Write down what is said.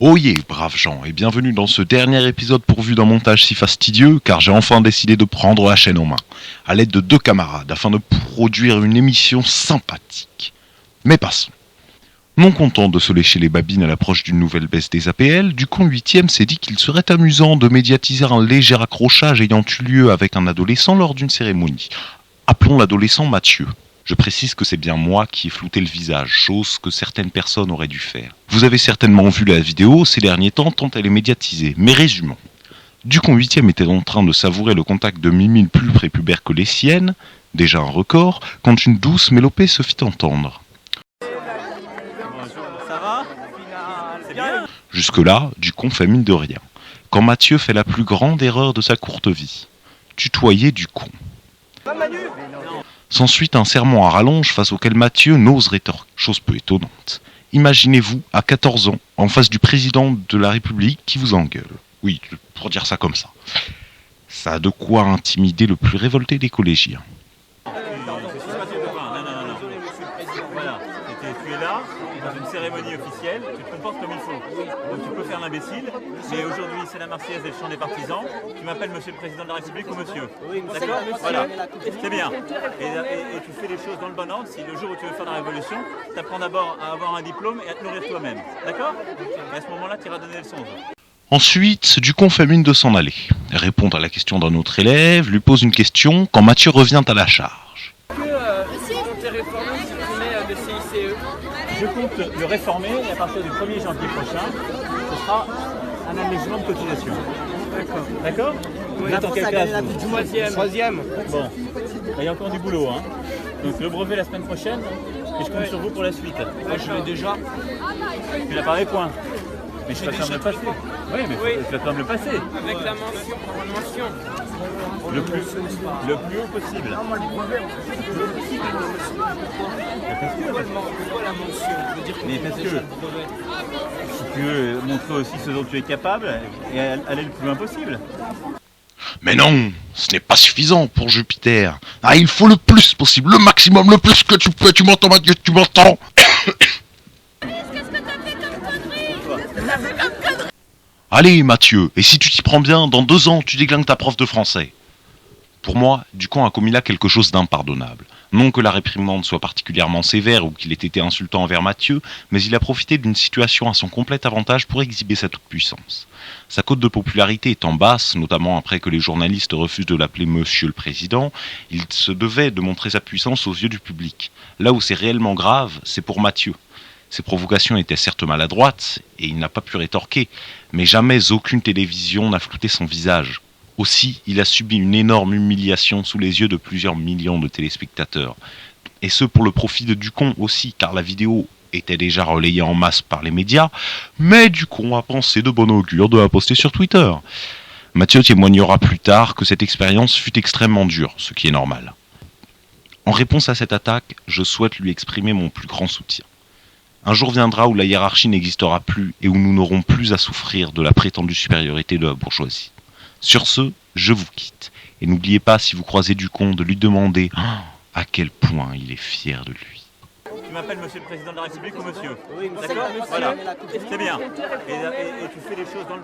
Oyez, braves gens, et bienvenue dans ce dernier épisode pourvu d'un montage si fastidieux, car j'ai enfin décidé de prendre la chaîne en main, à l'aide de 2 camarades, afin de produire une émission sympathique. Mais passons. Non content de se lécher les babines à l'approche d'une nouvelle baisse des APL, Ducon 8ème s'est dit qu'il serait amusant de médiatiser un léger accrochage ayant eu lieu avec un adolescent lors d'une cérémonie. Appelons l'adolescent Mathieu. Je précise que c'est bien moi qui ai flouté le visage, chose que certaines personnes auraient dû faire. Vous avez certainement vu la vidéo ces derniers temps tant elle est médiatisée, mais résumons. Ducon 8ème était en train de savourer le contact de mimines plus prépubères que les siennes, déjà un record, quand une douce mélopée se fit entendre. Ça va? C'est bien. Jusque-là, Ducon fait mine de rien, quand Mathieu fait la plus grande erreur de sa courte vie, tutoyer Ducon. S'ensuit un sermon à rallonge face auquel Mathieu n'ose rétorquer, chose peu étonnante. Imaginez-vous, à 14 ans, en face du président de la République qui vous engueule. Oui, pour dire ça comme ça. Ça a de quoi intimider le plus révolté des collégiens. Voilà, tu es là, dans une cérémonie officielle, tu te comportes comme il faut. Donc tu peux faire l'imbécile, mais aujourd'hui c'est la Marseillaise et le chant des partisans. Tu m'appelles monsieur le président de la République ou monsieur. D'accord? Voilà, c'est bien. Et tu fais les choses dans le bon ordre. Si le jour où tu veux faire la révolution, tu apprends d'abord à avoir un diplôme et à te nourrir toi-même. D'accord? Et à ce moment-là, tu iras donner le son. Ensuite, Ducon fait mine de s'en aller, répond à la question d'un autre élève, lui pose une question quand Mathieu revient à la charge. Je compte le réformer et à partir du 1er janvier prochain, ce sera un allègement de cotisation. D'accord. D'accord? Vous êtes en quelle classe? Troisième. Bon, il y a encore du boulot. Hein. Donc le brevet la semaine prochaine et je compte sur vous pour la suite. Moi je l'ai déjà. Tu n'as pas les points. Mais je préfère me le passer. Oui, mais je préfère me le passer. Avec la mention. Le plus haut possible. Non, moi le brevet, pourquoi la mention? Je veux dire que mais parce que si tu veux montrer aussi ce dont tu es capable et aller le plus loin possible. Mais non, ce n'est pas suffisant pour Jupiter. Ah, il faut le plus possible, le maximum, le plus que tu peux. Tu m'entends, Mathieu, tu m'entends? Allez, Mathieu, et si tu t'y prends bien, dans 2 ans, tu déglingues ta prof de français. Pour moi, Ducon a commis là quelque chose d'impardonnable. Non que la réprimande soit particulièrement sévère ou qu'il ait été insultant envers Mathieu, mais il a profité d'une situation à son complet avantage pour exhiber sa toute-puissance. Sa cote de popularité étant basse, notamment après que les journalistes refusent de l'appeler Monsieur le Président, il se devait de montrer sa puissance aux yeux du public. Là où c'est réellement grave, c'est pour Mathieu. Ses provocations étaient certes maladroites, et il n'a pas pu rétorquer, mais jamais aucune télévision n'a flouté son visage. Aussi, il a subi une énorme humiliation sous les yeux de plusieurs millions de téléspectateurs. Et ce pour le profit de Ducon aussi, car la vidéo était déjà relayée en masse par les médias, mais Ducon a pensé de bon augure de la poster sur Twitter. Mathieu témoignera plus tard que cette expérience fut extrêmement dure, ce qui est normal. En réponse à cette attaque, je souhaite lui exprimer mon plus grand soutien. Un jour viendra où la hiérarchie n'existera plus et où nous n'aurons plus à souffrir de la prétendue supériorité de la bourgeoisie. Sur ce, je vous quitte. Et n'oubliez pas, si vous croisez Ducon, de lui demander à quel point il est fier de lui. Tu m'appelles monsieur le président de la République ou monsieur? D'accord? Voilà, c'est bien. Et tu fais les choses dans le